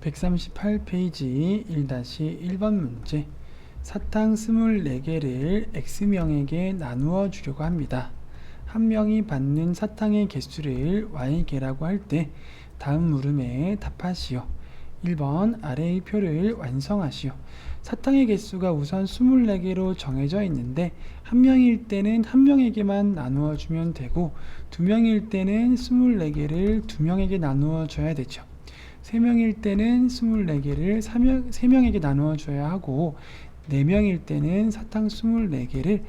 138페이지 1-1번 문제. 사탕 24개를 X명에게 나누어 주려고 합니다. 한 명이 받는 사탕의 개수를 Y개라고 할 때 다음 물음에 답하시오. 1번 아래의 표를 완성하시오. 사탕의 개수가 우선 24개로 정해져 있는데 한 명일 때는 한 명에게만 나누어 주면 되고 두 명일 때는 24개를 두 명에게 나누어 줘야 되죠. 3명일 때는 24개를 3명에게 나누어 줘야 하고 4명일 때는 사탕 24개를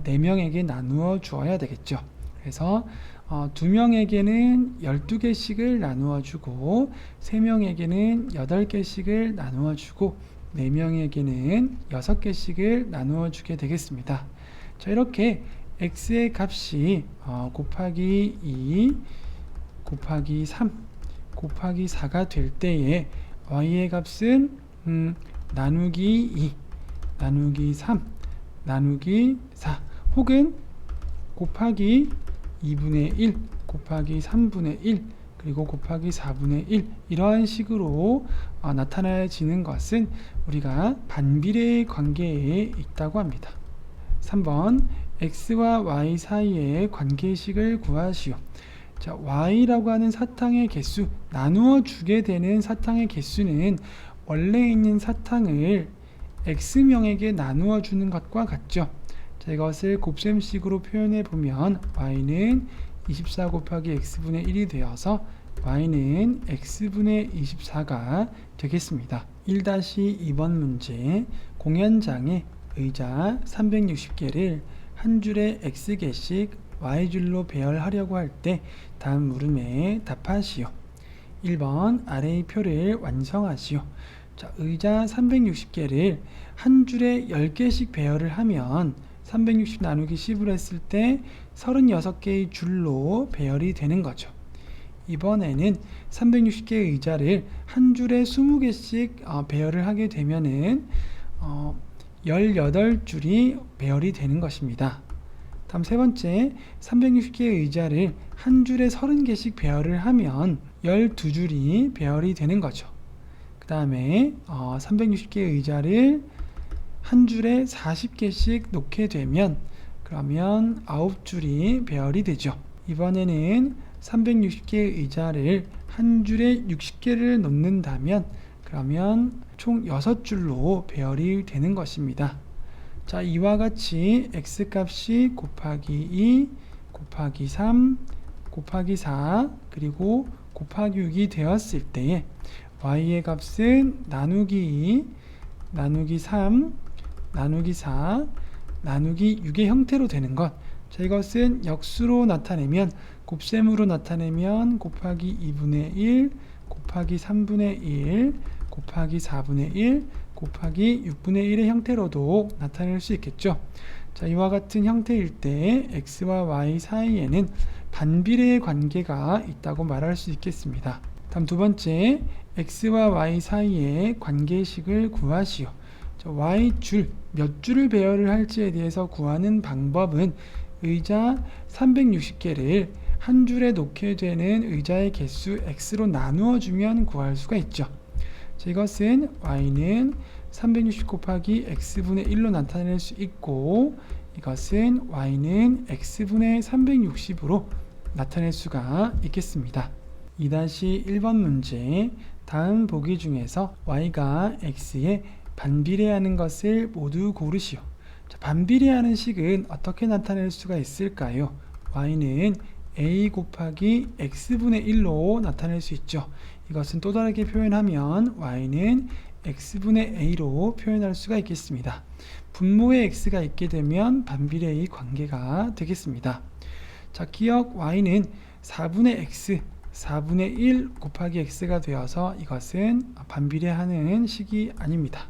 4명에게 나누어 주어야 되겠죠. 그래서 2명에게는 12개씩을 나누어 주고 3명에게는 8개씩을 나누어 주고 4명에게는 6개씩을 나누어 주게 되겠습니다. 자, 이렇게 x의 값이 곱하기 2 곱하기 3 곱하기 4가 될 때에 y의 값은 나누기 2 나누기 3 나누기 4 혹은 곱하기 2분의 1 곱하기 3분의 1 그리고 곱하기 4분의 1 이러한 식으로 나타나지는 것은 우리가 반비례의 관계에 있다고 합니다. 3번 x와 y 사이의 관계식을 구하시오. 자, y라고 하는 사탕의 개수, 나누어 주게 되는 사탕의 개수는 원래 있는 사탕을 x명에게 나누어 주는 것과 같죠. 자, 이것을 곱셈식으로 표현해 보면 y는 24 곱하기 x분의 1이 되어서 y는 x분의 24가 되겠습니다. 1-2번 문제. 공연장에 의자 360개를 한 줄에 x개씩 y줄로 배열하려고 할 때 다음 물음에 답하시오. 1번 아래의 표를 완성하시오. 자, 의자 360개를 한 줄에 10개씩 배열을 하면 360 나누기 10을 했을 때 36개의 줄로 배열이 되는 거죠. 이번에는 360개의 의자를 한 줄에 20개씩 배열을 하게 되면은 18줄이 배열이 되는 것입니다. 다음 세 번째, 360개의 의자를 한 줄에 30개씩 배열을 하면 12줄이 배열이 되는 거죠. 그 다음에 360개의 의자를 한 줄에 40개씩 놓게 되면 그러면 9줄이 배열이 되죠. 이번에는 360개의 의자를 한 줄에 60개를 놓는다면 그러면 총 6줄로 배열이 되는 것입니다. 자, 이와 같이 x값이 곱하기 2 곱하기 3 곱하기 4 그리고 곱하기 6이 되었을 때에 y의 값은 나누기 2 나누기 3 나누기 4 나누기 6의 형태로 되는 것. 자, 이것은 역수로 나타내면 곱셈으로 나타내면 곱하기 2분의 1 곱하기 3분의 1 곱하기 4분의 1 곱하기 6분의 1의 형태로도 나타낼 수 있겠죠. 자, 이와 같은 형태일 때 x와 y 사이에는 반비례의 관계가 있다고 말할 수 있겠습니다. 다음 두 번째, x와 y 사이의 관계식을 구하시오. 자, y줄, 몇 줄을 배열을 할지에 대해서 구하는 방법은 의자 360개를 한 줄에 놓게 되는 의자의 개수 x로 나누어 주면 구할 수가 있죠. 자, 이것은 y는 360 곱하기 x분의 1로 나타낼 수 있고 이것은 y는 x분의 360으로 나타낼 수가 있겠습니다. 2-1번 문제. 다음 보기 중에서 y가 x에 반비례하는 것을 모두 고르시오. 자, 반비례하는 식은 어떻게 나타낼 수가 있을까요? y는 a 곱하기 x분의 1로 나타낼 수 있죠. 이것은 또 다르게 표현하면 y는 x분의 a로 표현할 수가 있겠습니다. 분모에 x가 있게 되면 반비례의 관계가 되겠습니다. 자, 기억 y는 4분의 x 4분의 1 곱하기 x가 되어서 이것은 반비례하는 식이 아닙니다.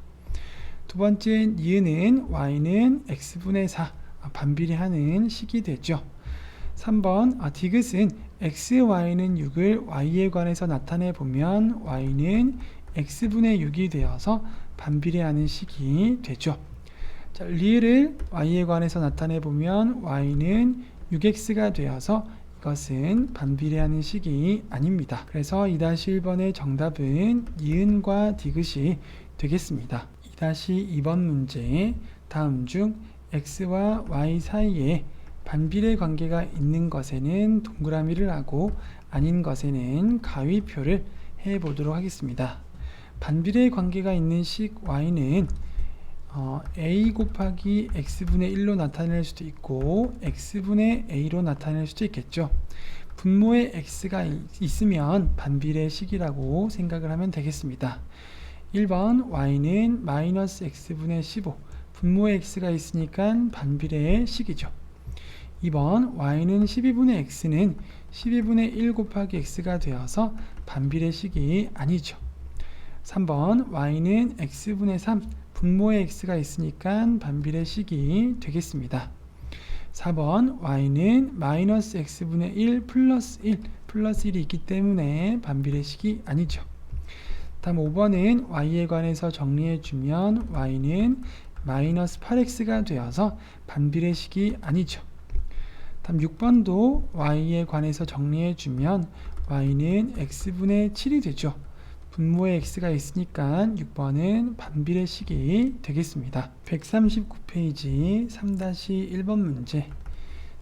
두 번째 니은은 y는 x분의 4 반비례하는 식이 되죠. 3번 디귿은 x, y는 6을 y에 관해서 나타내 보면 y는 x분의 6이 되어서 반비례하는 식이 되죠. 자, 리을을 y에 관해서 나타내 보면 y는 6x가 되어서 이것은 반비례하는 식이 아닙니다. 그래서 2-1번의 정답은 니은과 디귿이 되겠습니다. 2-2번 문제, 다음 중 x와 y 사이에 반비례 관계가 있는 것에는 동그라미를 하고 아닌 것에는 가위표를 해보도록 하겠습니다. 반비례 관계가 있는 식 y는 a 곱하기 x분의 1로 나타낼 수도 있고 x분의 a로 나타낼 수도 있겠죠. 분모에 x가 있으면 반비례 식이라고 생각을 하면 되겠습니다. 1번 y는 마이너스 x분의 15, 분모에 x가 있으니까 반비례의 식이죠. 2번 y는 12분의 x는 12분의 1 곱하기 x가 되어서 반비례 식이 아니죠. 3번 y는 x분의 3, 분모에 x가 있으니까 반비례 식이 되겠습니다. 4번 y는 마이너스 x분의 1 플러스 1, 플러스 1이 있기 때문에 반비례 식이 아니죠. 다음 5번은 y에 관해서 정리해주면 y는 마이너스 8x가 되어서 반비례 식이 아니죠. 다음 6번도 y에 관해서 정리해주면 y는 x분의 7이 되죠. 분모에 x가 있으니까 6번은 반비례 식이 되겠습니다. 139페이지 3-1번 문제,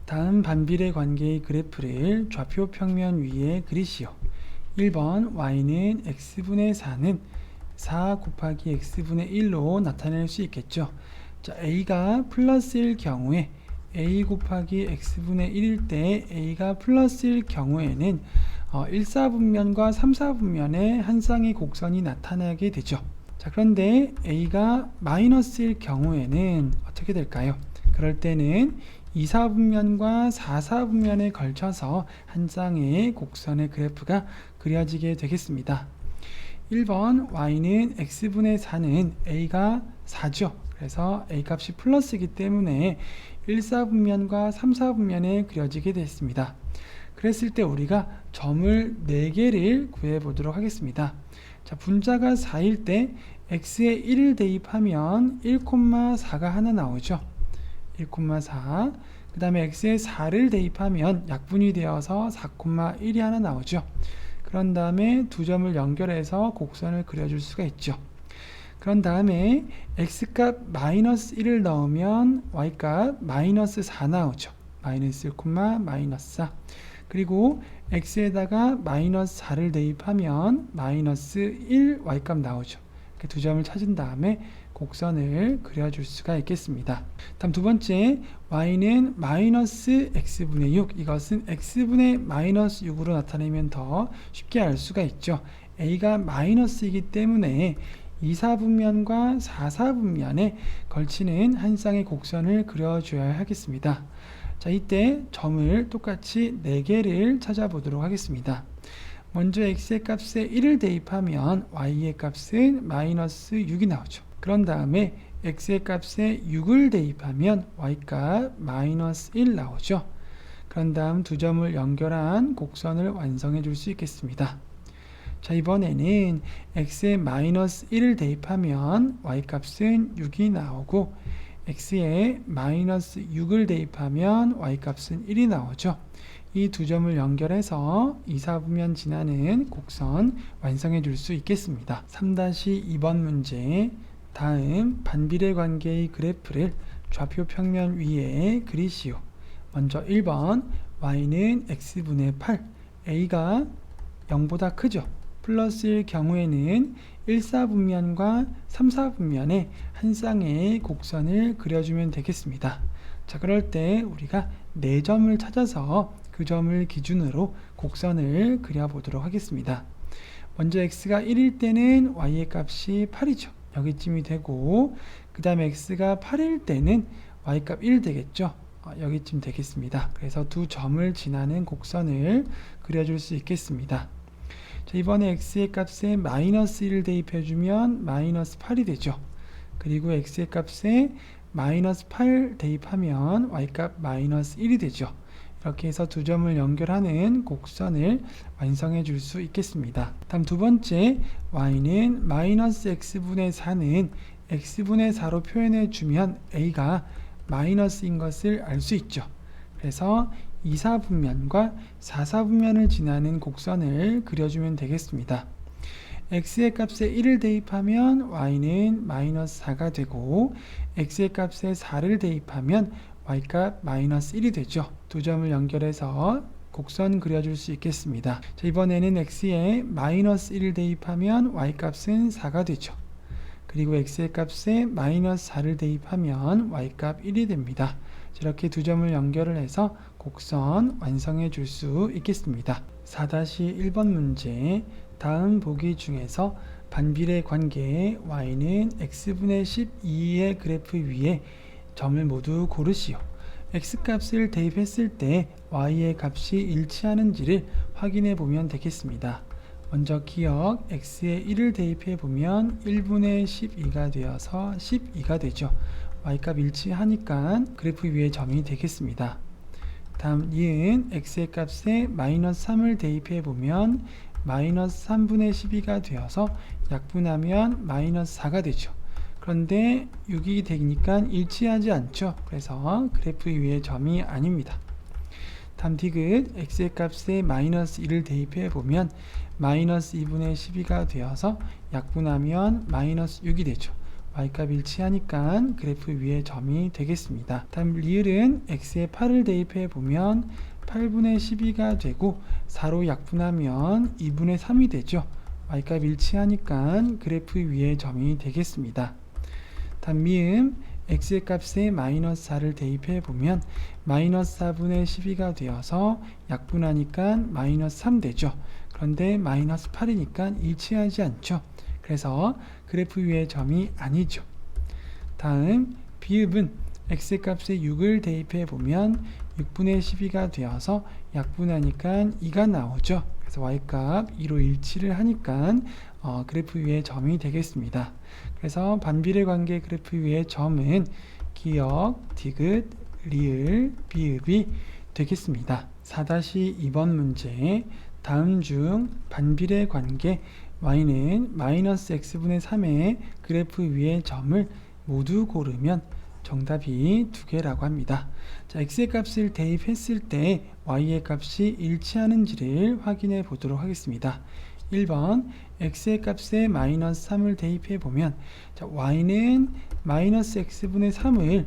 다음 반비례 관계의 그래프를 좌표 평면 위에 그리시오. 1번 y는 x분의 4는 4 곱하기 x분의 1로 나타낼 수 있겠죠. 자, a가 플러스일 경우에 a 곱하기 x분의 1일 때 a가 플러스일 경우에는 1사분면과 3사분면에 한 쌍의 곡선이 나타나게 되죠. 자, 그런데 a가 마이너스일 경우에는 어떻게 될까요? 그럴 때는 2사분면과 4사분면에 걸쳐서 한 쌍의 곡선의 그래프가 그려지게 되겠습니다. 1번 y는 x분의 4는 a가 4죠. 그래서 a 값이 플러스이기 때문에 1사분면과 3사분면에 그려지게 됐습니다. 그랬을 때 우리가 점을 4개를 구해 보도록 하겠습니다. 자, 분자가 4일 때 x에 1을 대입하면 1,4가 하나 나오죠. 1,4. 그 다음에 x에 4를 대입하면 약분이 되어서 4,1이 하나 나오죠. 그런 다음에 두 점을 연결해서 곡선을 그려줄 수가 있죠. 그런 다음에 x값 마이너스 1을 넣으면 y값 마이너스 4 나오죠. 마이너스 1, 마이너스 4. 그리고 x에다가 마이너스 4를 대입하면 마이너스 1 y값 나오죠. 이렇게 두 점을 찾은 다음에 곡선을 그려줄 수가 있겠습니다. 다음 두 번째, y는 마이너스 x분의 6, 이것은 x분의 마이너스 6으로 나타내면 더 쉽게 알 수가 있죠. a가 마이너스이기 때문에 2사분면과 4사분면에 걸치는 한 쌍의 곡선을 그려줘야 하겠습니다. 자, 이때 점을 똑같이 4개를 찾아보도록 하겠습니다. 먼저 x의 값에 1을 대입하면 y의 값은 마이너스 6이 나오죠. 그런 다음에 x의 값에 6을 대입하면 y값 마이너스 1 나오죠. 그런 다음 두 점을 연결한 곡선을 완성해 줄 수 있겠습니다. 자, 이번에는 x에 마이너스 1을 대입하면 y값은 6이 나오고 x에 마이너스 6을 대입하면 y값은 1이 나오죠. 이 두 점을 연결해서 2사분면 지나는 곡선 완성해 줄 수 있겠습니다. 3-2번 문제, 다음 반비례 관계의 그래프를 좌표 평면 위에 그리시오. 먼저 1번 y는 x분의 8, a가 0보다 크죠. 플러스일 경우에는 1사분면과 3사분면에 한 쌍의 곡선을 그려주면 되겠습니다. 자, 그럴 때 우리가 4점을 찾아서 그 점을 기준으로 곡선을 그려보도록 하겠습니다. 먼저 x가 1일 때는 y의 값이 8이죠. 여기쯤이 되고, 그 다음에 x가 8일 때는 y값 1 되겠죠. 여기쯤 되겠습니다. 그래서 두 점을 지나는 곡선을 그려줄 수 있겠습니다. 자, 이번에 x의 값에 마이너스 1을 대입해주면 마이너스 8이 되죠. 그리고 x의 값에 마이너스 8 대입하면 y값 마이너스 1이 되죠. 이렇게 해서 두 점을 연결하는 곡선을 완성해 줄 수 있겠습니다. 다음 두 번째, y는 마이너스 x분의 4는 x분의 4로 표현해 주면 a가 마이너스인 것을 알 수 있죠. 그래서 2사분면과 4사분면을 지나는 곡선을 그려주면 되겠습니다. x의 값에 1을 대입하면 y는 마이너스 4가 되고 x의 값에 4를 대입하면 y값 마이너스 1이 되죠. 두 점을 연결해서 곡선 그려줄 수 있겠습니다. 자, 이번에는 x에 마이너스 1을 대입하면 y값은 4가 되죠. 그리고 x의 값에 마이너스 4를 대입하면 y값 1이 됩니다. 이렇게 두 점을 연결을 해서 곡선 완성해 줄 수 있겠습니다. 4-1번 문제, 다음 보기 중에서 반비례 관계 y는 x분의 12의 그래프 위에 점을 모두 고르시오. x값을 대입했을 때 y의 값이 일치하는지를 확인해 보면 되겠습니다. 먼저 기억 x에 1을 대입해 보면 1분의 12가 되어서 12가 되죠. y값 일치하니까 그래프 위에 점이 되겠습니다. 다음 이은 x의 값에 마이너스 3을 대입해 보면 마이너스 3분의 12가 되어서 약분하면 마이너스 4가 되죠. 그런데 6이 되니까 일치하지 않죠. 그래서 그래프 위에 점이 아닙니다. 다음 디귿 x의 값에 마이너스 1을 대입해 보면 마이너스 2분의 12가 되어서 약분하면 마이너스 6이 되죠. y값 일치하니까 그래프 위에 점이 되겠습니다. 다음 리을은 x에 8을 대입해 보면 8분의 12가 되고 4로 약분하면 2분의 3이 되죠. y값 일치하니까 그래프 위에 점이 되겠습니다. 다음 미음 x의 값에 마이너스 4를 대입해 보면 마이너스 4분의 12가 되어서 약분하니까 마이너스 3 되죠. 그런데 마이너스 8이니까 일치하지 않죠. 그래서 그래프 위에 점이 아니죠. 다음 비읍은 x의 값에 6을 대입해 보면 6분의 12가 되어서 약분하니까 2가 나오죠. 그래서 y값 2로 일치를 하니까 그래프 위에 점이 되겠습니다. 그래서 반비례 관계 그래프 위에 점은 기역, 디귿, 리을, 비읍이 되겠습니다. 4-2번 문제, 다음 중 반비례 관계 y는 마이너스 x분의 3의 그래프 위의 점을 모두 고르면 정답이 두 개라고 합니다. 자, x의 값을 대입했을 때 y의 값이 일치하는지를 확인해 보도록 하겠습니다. 1번 x의 값에 마이너스 3을 대입해 보면 자, y는 마이너스 x분의 3을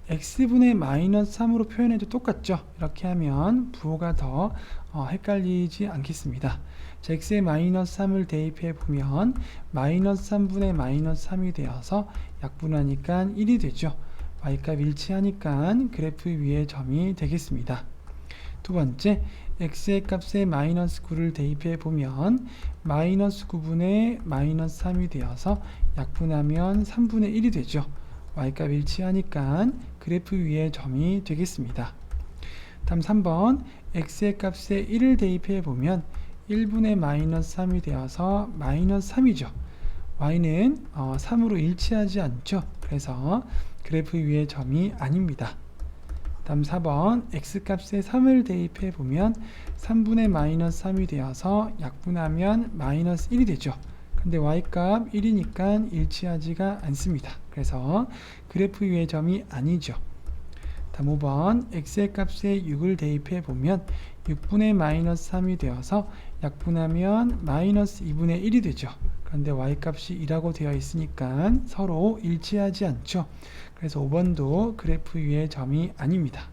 x분의 마이너스 3으로 표현해도 똑같죠. 이렇게 하면 부호가 더 헷갈리지 않겠습니다. 자, x에 마이너스 3을 대입해 보면 마이너스 3분의 마이너스 3이 되어서 약분하니까 1이 되죠. y값 일치하니까 그래프 위에 점이 되겠습니다. 두 번째, x의 값에 마이너스 9를 대입해 보면 마이너스 9분의 마이너스 3이 되어서 약분하면 3분의 1이 되죠. y값 일치하니까 그래프 위에 점이 되겠습니다. 다음 3번, x의 값에 1을 대입해 보면 1분의 마이너스 3이 되어서 마이너스 3이죠. y는 3으로 일치하지 않죠. 그래서 그래프 위에 점이 아닙니다. 다음 4번 x값에 3을 대입해 보면 3분의 마이너스 3이 되어서 약분하면 마이너스 1이 되죠. 근데 y값 1이니까 일치하지가 않습니다. 그래서 그래프 위의 점이 아니죠. 다음 5번 x의 값에 6을 대입해 보면 6분의 마이너스 3이 되어서 약분하면 마이너스 2분의 1이 되죠. 그런데 y값이 2라고 되어 있으니까 서로 일치하지 않죠. 그래서 5번도 그래프 위의 점이 아닙니다.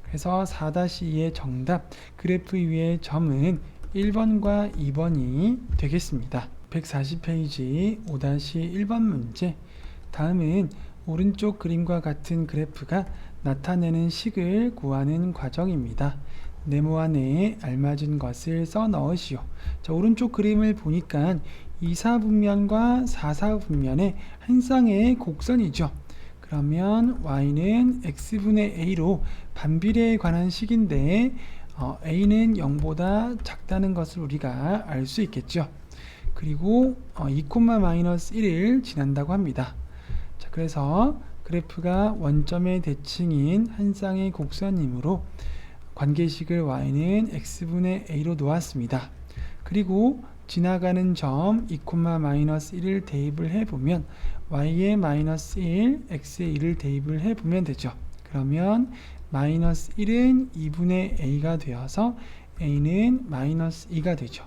그래서 4-2의 정답 그래프 위의 점은 1번과 2번이 되겠습니다. 140페이지 5-1번 문제, 다음은 오른쪽 그림과 같은 그래프가 나타내는 식을 구하는 과정입니다. 네모안에 알맞은 것을 써 넣으시오. 자, 오른쪽 그림을 보니까 2사분면과 4사분면의 한 쌍의 곡선이죠. 그러면 y는 x분의 a로 반비례에 관한 식인데 a는 0보다 작다는 것을 우리가 알 수 있겠죠. 그리고 2,-1을 지난다고 합니다. 자, 그래서 그래프가 원점의 대칭인 한 쌍의 곡선이므로 관계식을 y는 x분의 a로 놓았습니다. 그리고 지나가는 점 2,-1을 대입을 해보면 y에 마이너스 1, x에 1을 대입을 해보면 되죠. 그러면 마이너스 1은 2분의 a가 되어서 a는 마이너스 2가 되죠.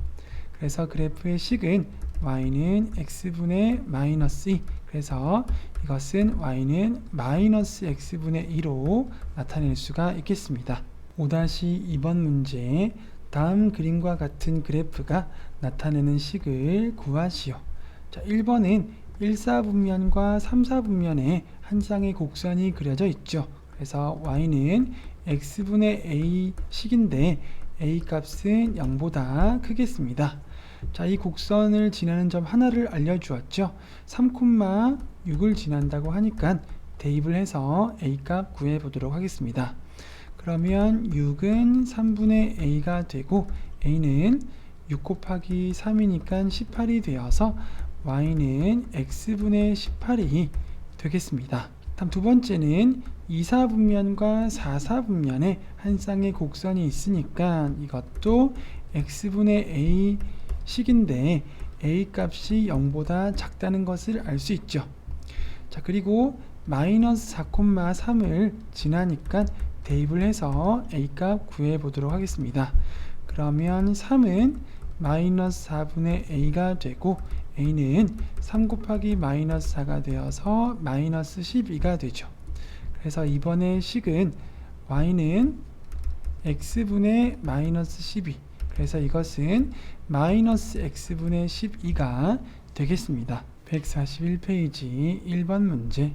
그래서 그래프의 식은 y는 x분의 마이너스 2, 그래서 이것은 y는 마이너스 x분의 2로 나타낼 수가 있겠습니다. 5-2번 문제, 다음 그림과 같은 그래프가 나타내는 식을 구하시오. 자, 1번은 1사분면과 3사분면에 한 쌍의 곡선이 그려져 있죠. 그래서 y는 x분의 a 식인데 a 값은 0보다 크겠습니다. 자, 이 곡선을 지나는 점 하나를 알려주었죠. 3,6을 지난다고 하니까 대입을 해서 a 값 구해보도록 하겠습니다. 그러면 6은 3분의 a가 되고 a는 6 곱하기 3이니까 18이 되어서 y는 x분의 18이 되겠습니다. 다음 두 번째는 2사분면과 4사분면에 한 쌍의 곡선이 있으니까 이것도 x분의 a 식인데 a 값이 0보다 작다는 것을 알 수 있죠. 자, 그리고 마이너스 4,3을 지나니까 대입을 해서 a 값 구해 보도록 하겠습니다. 그러면 3은 마이너스 4분의 a가 되고 a는 3 곱하기 마이너스 4가 되어서 마이너스 12가 되죠. 그래서 이번의 식은 y는 x분의 마이너스 12, 그래서 이것은 마이너스 x분의 12가 되겠습니다. 141페이지 1번 문제,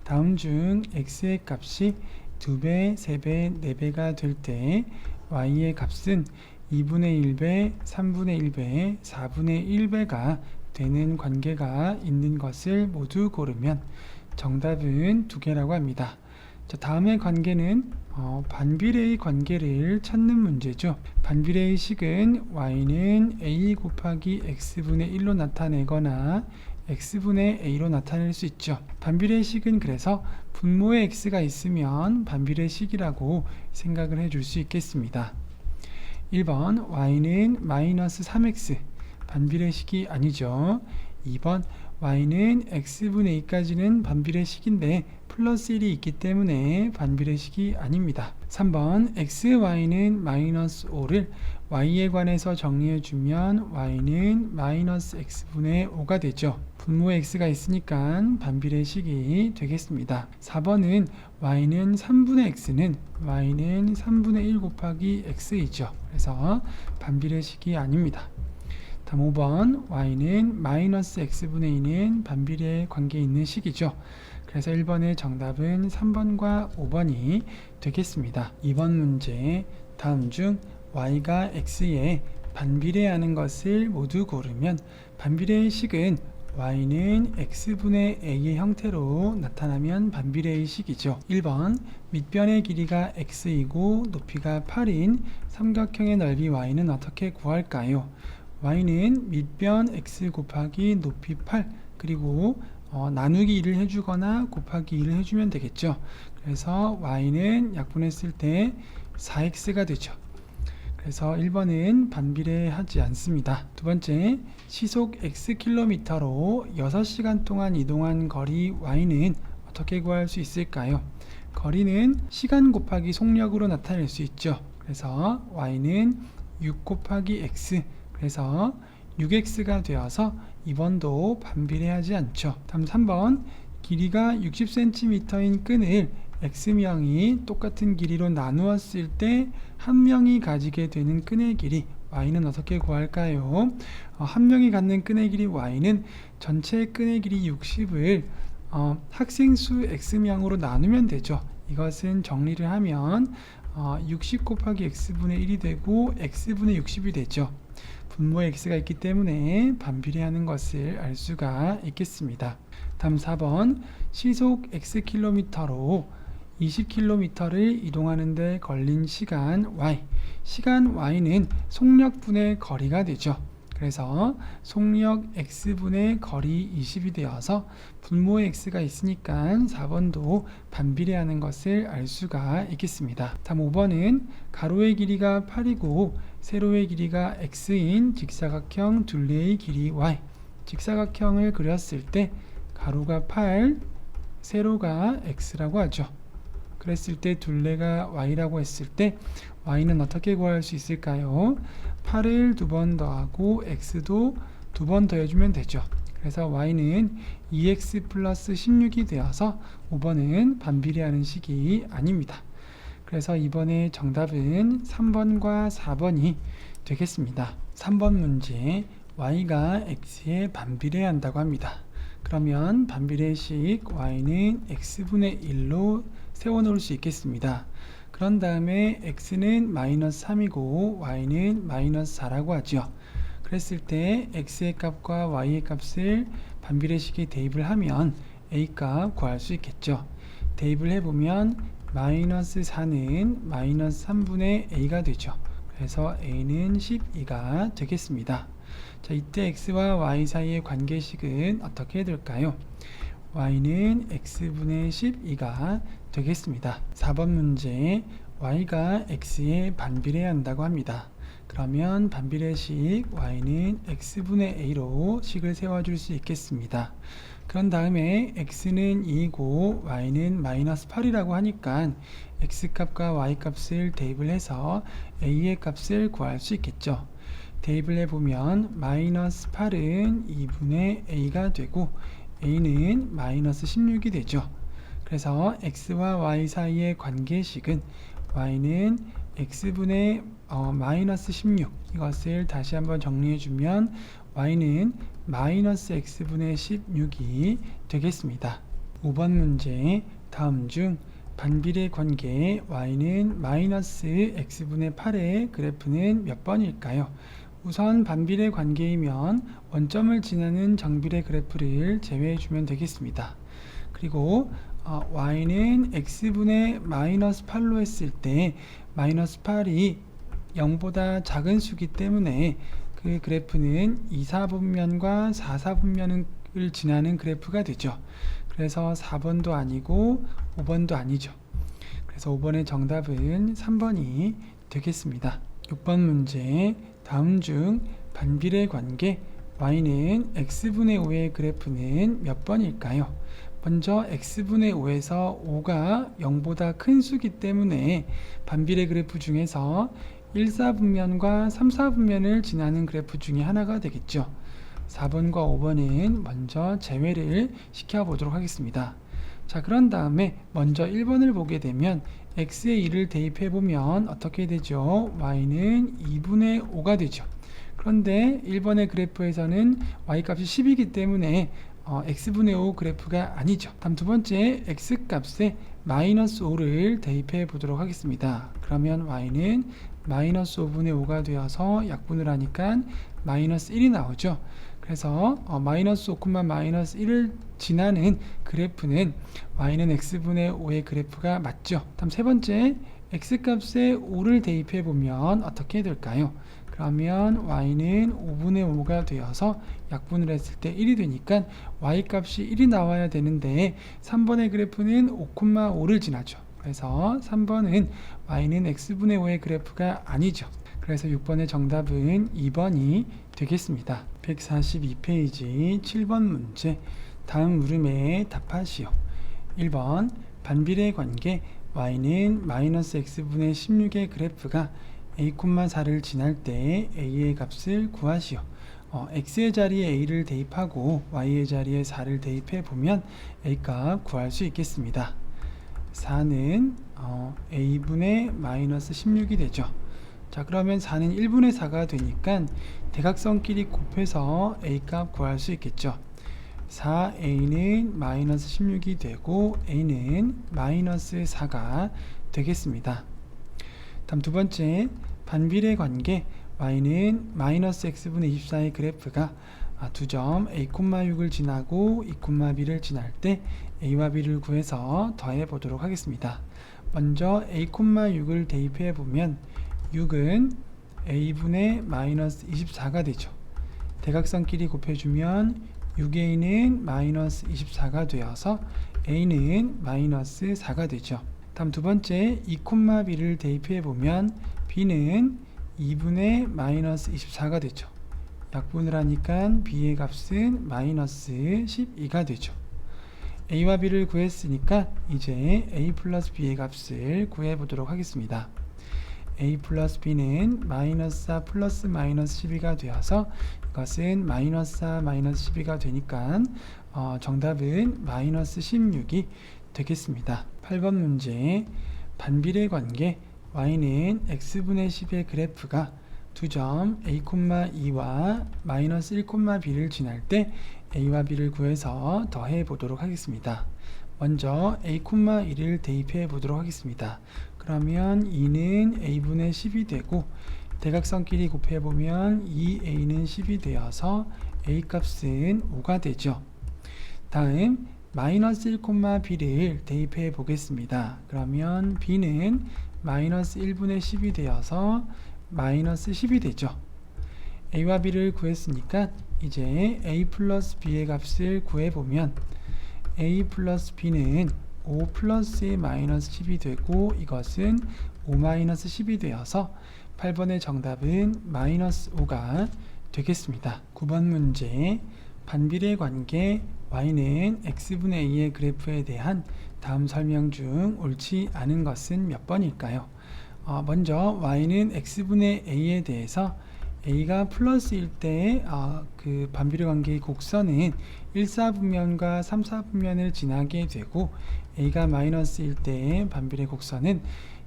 다음 중 x의 값이 2배, 3배, 4배가 될 때 y의 값은 2분의 1배, 3분의 1배, 4분의 1배가 되는 관계가 있는 것을 모두 고르면 정답은 2개라고 합니다. 자, 다음의 관계는 반비례의 관계를 찾는 문제죠. 반비례의 식은 y는 a 곱하기 x분의 1로 나타내거나 x분의 a로 나타낼 수 있죠. 반비례의 식은 그래서 분모에 x가 있으면 반비례의 식이라고 생각을 해줄 수 있겠습니다. 1번 y는 마이너스 3x, 반비례의 식이 아니죠. 2번 y는 x분의 2까지는 반비례식인데 플러스 1이 있기 때문에 반비례식이 아닙니다. 3번 xy는 마이너스 5를 y에 관해서 정리해주면 y는 마이너스 x분의 5가 되죠. 분모에 x가 있으니까 반비례식이 되겠습니다. 4번은 y는 3분의 x는 y는 3분의 1 곱하기 x이죠. 그래서 반비례식이 아닙니다. 다음 5번 y는 마이너스 x분의 2는 반비례 관계에 있는 식이죠. 그래서 1번의 정답은 3번과 5번이 되겠습니다. 2번 문제, 다음 중 y가 x에 반비례하는 것을 모두 고르면 반비례의 식은 y는 x분의 a의 형태로 나타나면 반비례의 식이죠. 1번 밑변의 길이가 x이고 높이가 8인 삼각형의 넓이 y는 어떻게 구할까요? y는 밑변 x 곱하기 높이 8, 그리고 나누기 2를 해주거나 곱하기 2를 해주면 되겠죠. 그래서 y는 약분했을 때 4x가 되죠. 그래서 1번은 반비례하지 않습니다. 두 번째, 시속 xkm로 6시간 동안 이동한 거리 y는 어떻게 구할 수 있을까요? 거리는 시간 곱하기 속력으로 나타낼 수 있죠. 그래서 y는 6 곱하기 x, 그래서 6x가 되어서 2번도 반비례하지 않죠. 다음 3번, 길이가 60cm인 끈을 x명이 똑같은 길이로 나누었을 때 한 명이 가지게 되는 끈의 길이 y는 어떻게 구할까요? 한 명이 갖는 끈의 길이 y는 전체 끈의 길이 60을 학생 수 x명으로 나누면 되죠. 이것은 정리를 하면 60 곱하기 x분의 1이 되고 x분의 60이 되죠. 분모에 x가 있기 때문에 반비례하는 것을 알 수가 있겠습니다. 다음 4번, 시속 xkm로 20km를 이동하는 데 걸린 시간 y, 시간 y는 속력분의 거리가 되죠. 그래서 속력 x분의 거리 20이 되어서 분모에 x가 있으니까 4번도 반비례하는 것을 알 수가 있겠습니다. 다음 5번은 가로의 길이가 8이고 세로의 길이가 x인 직사각형 둘레의 길이 y, 직사각형을 그렸을 때 가로가 8, 세로가 x라고 하죠. 그랬을 때 둘레가 y라고 했을 때 y는 어떻게 구할 수 있을까요? 8을 2번 더하고 x도 2번 더해주면 되죠. 그래서 y는 2x 플러스 16이 되어서 5번은 반비례하는 식이 아닙니다. 그래서 이번에 정답은 3번과 4번이 되겠습니다. 3번 문제, y가 x에 반비례한다고 합니다. 그러면 반비례식 y는 x분의 1로 세워놓을 수 있겠습니다. 그런 다음에 x는 마이너스 3이고 y는 마이너스 4라고 하죠. 그랬을 때 x의 값과 y의 값을 반비례식에 대입을 하면 a 값 구할 수 있겠죠. 대입을 해보면 마이너스 4는 마이너스 3분의 a가 되죠. 그래서 a는 12가 되겠습니다. 자, 이때 x와 y 사이의 관계식은 어떻게 될까요? y는 x분의 12가 되겠습니다. 4번 문제, y가 x에 반비례한다고 합니다. 그러면 반비례식 y는 x분의 a로 식을 세워줄 수 있겠습니다. 그런 다음에 x는 2이고 y는 마이너스 8이라고 하니까 x값과 y값을 대입을 해서 a의 값을 구할 수 있겠죠. 대입을 해보면 마이너스 8은 2분의 a가 되고 a는 마이너스 16이 되죠. 그래서 x와 y 사이의 관계식은 y는 x분의 마이너스 16, 이것을 다시 한번 정리해주면 y는 마이너스 x분의 16이 되겠습니다. 5번 문제, 다음 중 반비례 관계 y는 마이너스 x분의 8의 그래프는 몇 번일까요? 우선 반비례 관계이면 원점을 지나는 정비례 그래프를 제외해주면 되겠습니다. 그리고 y는 x분의 마이너스 8로 했을 때 마이너스 8이 0보다 작은 수기 때문에 그 그래프는 2, 4분면과 4, 4분면을 지나는 그래프가 되죠. 그래서 4번도 아니고 5번도 아니죠. 그래서 5번의 정답은 3번이 되겠습니다. 6번 문제, 다음 중 반비례 관계 y는 x분의 5의 그래프는 몇 번일까요? 먼저 x분의 5에서 5가 0보다 큰 수기 때문에 반비례 그래프 중에서 1, 4분면과 3, 4분면을 지나는 그래프 중에 하나가 되겠죠. 4번과 5번은 먼저 제외를 시켜보도록 하겠습니다. 자, 그런 다음에 먼저 1번을 보게 되면 x에 2를 대입해보면 어떻게 되죠? y는 2분의 5가 되죠. 그런데 1번의 그래프에서는 y값이 10이기 때문에 x분의 5 그래프가 아니죠. 다음 두 번째 x값에 마이너스 5를 대입해 보도록 하겠습니다. 그러면 y는 마이너스 5분의 5가 되어서 약분을 하니까 마이너스 1이 나오죠. 그래서 마이너스 5, 마이너스 1을 지나는 그래프는 y는 x분의 5의 그래프가 맞죠. 다음 세 번째 x값에 5를 대입해 보면 어떻게 될까요? 그러면 y는 5분의 5가 되어서 약분을 했을 때 1이 되니까 y값이 1이 나와야 되는데 3번의 그래프는 5,5를 지나죠. 그래서 3번은 y는 x분의 5의 그래프가 아니죠. 그래서 6번의 정답은 2번이 되겠습니다. 142페이지 7번 문제, 다음 물음에 답하시오. 1번 반비례 관계 y는 마이너스 x분의 16의 그래프가 a,4를 지날 때 a의 값을 구하시오. x의 자리에 a를 대입하고 y의 자리에 4를 대입해 보면 a 값 구할 수 있겠습니다. 4는 a분의 마이너스 16이 되죠. 자, 그러면 4는 1분의 4가 되니까 대각선끼리 곱해서 a 값 구할 수 있겠죠. 4a는 마이너스 16이 되고 a는 마이너스 4가 되겠습니다. 다음 두 번째 반비례 관계 y는 마이너스 x분의 24의 그래프가 두 점 a,6을 지나고 2,b를 지날 때 a와 b를 구해서 더해 보도록 하겠습니다. 먼저 a,6을 대입해 보면 6은 a분의 마이너스 24가 되죠. 대각선끼리 곱해주면 6a는 마이너스 24가 되어서 a는 마이너스 4가 되죠. 다음 두 번째 2,b를 대입해 보면 b는 2분의 마이너스 24가 되죠. 약분을 하니까 b의 값은 마이너스 12가 되죠. a와 b를 구했으니까 이제 a 플러스 b의 값을 구해보도록 하겠습니다. a 플러스 b는 마이너스 4 플러스 마이너스 12가 되어서 이것은 마이너스 4 마이너스 12가 되니까 정답은 마이너스 16이 되겠습니다. 8번 문제 반비례 관계 y는 x분의 10의 그래프가 두 점 a, 2와 마이너스 1, b를 지날 때 a와 b를 구해서 더해 보도록 하겠습니다. 먼저 a, 1을 대입해 보도록 하겠습니다. 그러면 2는 a분의 10이 되고 대각선끼리 곱해보면 2a는 10이 되어서 a 값은 5가 되죠. 다음 마이너스 1, b를 대입해 보겠습니다. 그러면 b는 마이너스 1분의 10이 되어서 마이너스 10이 되죠. a와 b를 구했으니까 이제 a 플러스 b의 값을 구해보면 a 플러스 b는 5 플러스 마이너스 10이 되고 이것은 5 마이너스 10이 되어서 8번의 정답은 마이너스 5가 되겠습니다. 9번 문제 반비례 관계 y는 x분의 a의 그래프에 대한 다음 설명 중 옳지 않은 것은 몇 번일까요? 먼저 y는 x분의 a에 대해서 a가 플러스일 때 그 반비례 관계의 곡선은 1, 4분면과 3, 4분면을 지나게 되고 a가 마이너스일 때 반비례 곡선은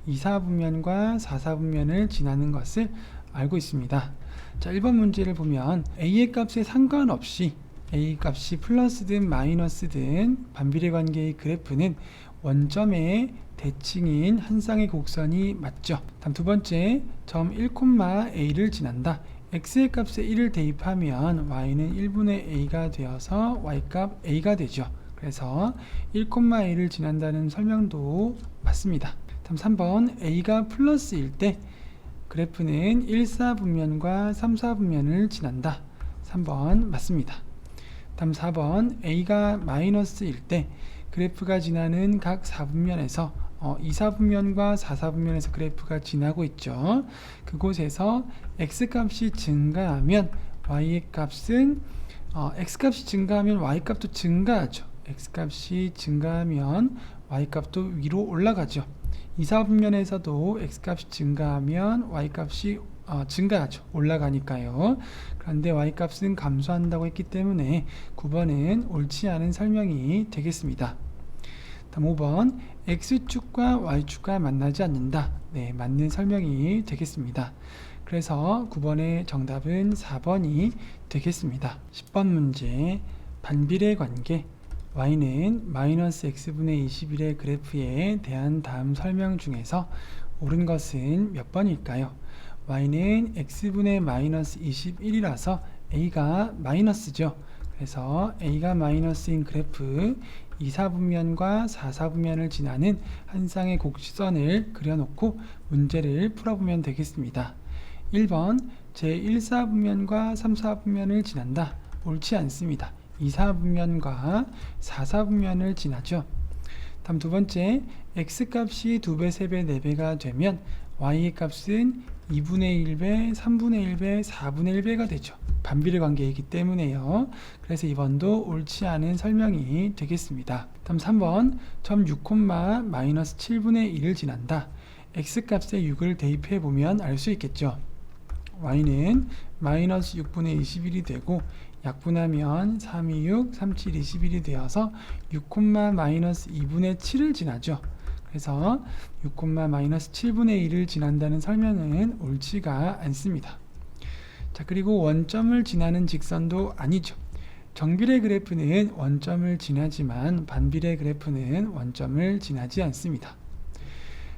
2, 4분면과 4, 4분면을 지나는 것을 알고 있습니다. 자, 1번 문제를 보면 a의 값에 상관없이 a 값이 플러스든 마이너스든 반비례 관계의 그래프는 원점의 대칭인 한 쌍의 곡선이 맞죠. 다음 두 번째 점 1, a를 지난다. x의 값에 1을 대입하면 y는 1분의 a가 되어서 y값 a가 되죠. 그래서 1, a를 지난다는 설명도 맞습니다. 다음 3번 a가 플러스일 때 그래프는 1, 4분면과 3, 4분면을 지난다. 3번 맞습니다. 다음 4번 a가 마이너스일 때 그래프가 지나는 각 4분면에서 2, 4분면과 4, 4분면에서 그래프가 지나고 있죠. 그곳에서 x값이 증가하면 y의 값은 x값이 증가하면 y값도 증가하죠. x값이 증가하면 y값도 위로 올라가죠. 2, 4분면에서도 x값이 증가하면 y값이 증가하죠. 올라가니까요. 그런데 y값은 감소한다고 했기 때문에 9번은 옳지 않은 설명이 되겠습니다. 다음 5번 x축과 y축과 만나지 않는다. 네, 맞는 설명이 되겠습니다. 그래서 9번의 정답은 4번이 되겠습니다. 10번 문제 반비례 관계 y는 마이너스 x분의 21의 그래프에 대한 다음 설명 중에서 옳은 것은 몇 번일까요? y는 x분의 마이너스 21이라서 a가 마이너스죠. 그래서 a가 마이너스인 그래프 2, 4분면과 4, 4분면을 지나는 한 쌍의 곡선을 그려놓고 문제를 풀어보면 되겠습니다. 1번 제1, 4분면과 3, 4분면을 지난다. 옳지 않습니다. 2, 4분면과 4, 4분면을 지나죠. 다음 두 번째 x값이 2배, 3배, 4배가 되면 y의 값은 2분의 1배, 3분의 1배, 4분의 1배가 되죠. 반비례 관계이기 때문에요. 그래서 이번도 옳지 않은 설명이 되겠습니다. 다음 3번 점 6, 마이너스 7분의 1을 지난다. x값에 6을 대입해 보면 알 수 있겠죠. y는 마이너스 6분의 21이 되고 약분하면 3, 2, 6, 3, 7, 21이 되어서 6, 마이너스 2분의 7을 지나죠. 그래서 6, 마이너스 7분의 1을 지난다는 설명은 옳지가 않습니다. 자, 그리고 원점을 지나는 직선도 아니죠. 정비례 그래프는 원점을 지나지만 반비례 그래프는 원점을 지나지 않습니다.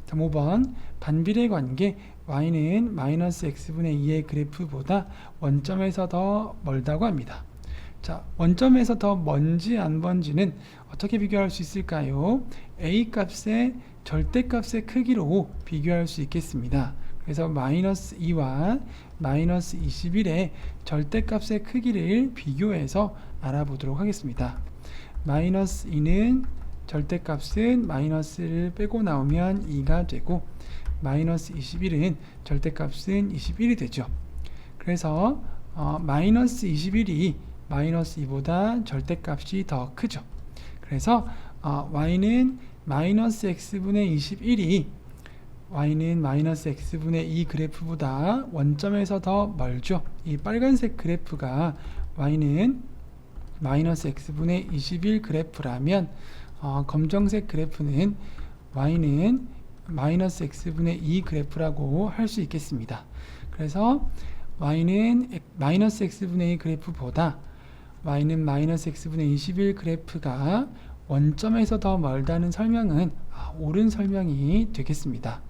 다음 5번 반비례 관계 y는 마이너스 x분의 2의 그래프보다 원점에서 더 멀다고 합니다. 자, 원점에서 더 먼지 안 먼지는 어떻게 비교할 수 있을까요? a 값의 절대값의 크기로 비교할 수 있겠습니다. 그래서 마이너스 2와 마이너스 21의 절대값의 크기를 비교해서 알아보도록 하겠습니다. 마이너스 2는 절대값은 마이너스를 빼고 나오면 2가 되고 마이너스 21은 절대값은 21이 되죠. 그래서 마이너스 21이 마이너스 2보다 절대값이 더 크죠. 그래서 y는 마이너스 x분의 21이 y는 마이너스 x분의 2 그래프보다 원점에서 더 멀죠. 이 빨간색 그래프가 y는 마이너스 x분의 21 그래프라면 검정색 그래프는 y는 마이너스 x분의 2 그래프라고 할 수 있겠습니다. 그래서 y는 마이너스 x분의 2 그래프보다 y는 마이너스 x분의 21 그래프가 원점에서 더 멀다는 설명은 옳은 설명이 되겠습니다.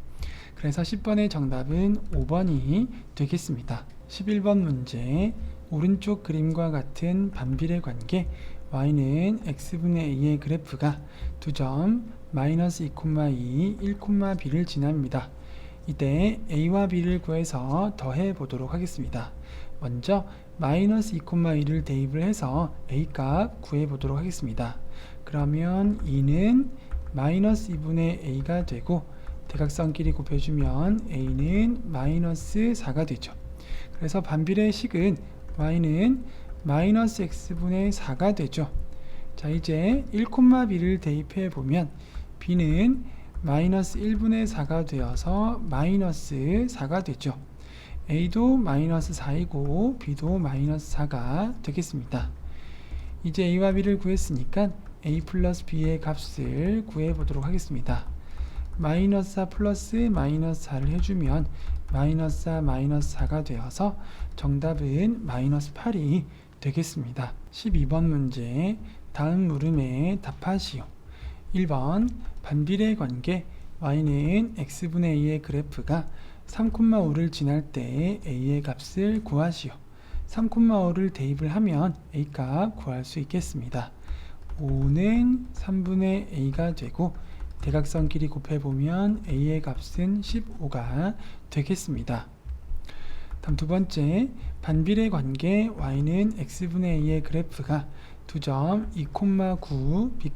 그래서 10번의 정답은 5번이 되겠습니다. 11번 문제, 오른쪽 그림과 같은 반비례 관계 y는 x분의 2의 그래프가 2점 마이너스 2,2, 1,b를 지납니다. 이때 a와 b를 구해서 더해 보도록 하겠습니다. 먼저 마이너스 2,2를 대입을 해서 a 값 구해 보도록 하겠습니다. 그러면 2는 마이너스 2분의 a가 되고 대각선끼리 곱해주면 a는 마이너스 4가 되죠. 그래서 반비례의 식은 y는 마이너스 x분의 4가 되죠. 자, 이제 1,b를 대입해 보면 b는 마이너스 1분의 4가 되어서 마이너스 4가 되죠. a도 마이너스 4이고 b도 마이너스 4가 되겠습니다. 이제 a와 b를 구했으니까 a 플러스 b의 값을 구해 보도록 하겠습니다. 마이너스 4 플러스 마이너스 4를 해주면 마이너스 4 마이너스 4가 되어서 정답은 마이너스 8이 되겠습니다. 12번 문제, 다음 물음에 답하시오. 1번 반비례 관계 y는 x분의 2의 그래프가 3,5를 지날 때 a의 값을 구하시오. 3,5를 대입을 하면 a 값 구할 수 있겠습니다. 5는 3분의 a가 되고 대각선끼리 곱해보면 a의 값은 15가 되겠습니다. 다음 두 번째, 반비례 관계 y는 x분의 2의 그래프가 2점 2,9, b,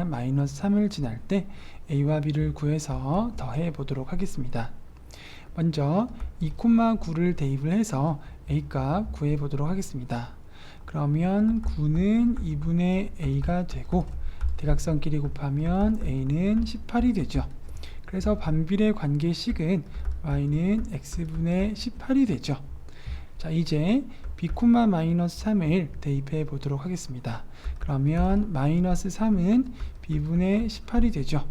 마이너스 3을 지날 때 a와 b를 구해서 더해 보도록 하겠습니다. 먼저 2,9를 대입을 해서 a 값 구해 보도록 하겠습니다. 그러면 9는 2분의 a가 되고 대각선끼리 곱하면 a는 18이 되죠. 그래서 반비례 관계식은 y는 x분의 18이 되죠. 자, 이제 b, 마이너스 3을 대입해 보도록 하겠습니다. 그러면 마이너스 3은 b분의 18이 되죠.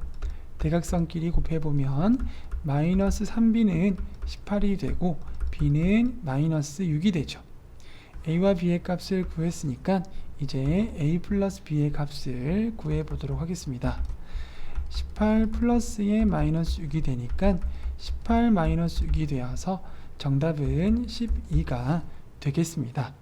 대각선끼리 곱해보면 마이너스 3b는 18이 되고 b는 마이너스 6이 되죠. a와 b의 값을 구했으니까 이제 a 플러스 b의 값을 구해 보도록 하겠습니다. 18 플러스에 마이너스 6이 되니까 18 마이너스 6이 되어서 정답은 12가 되겠습니다.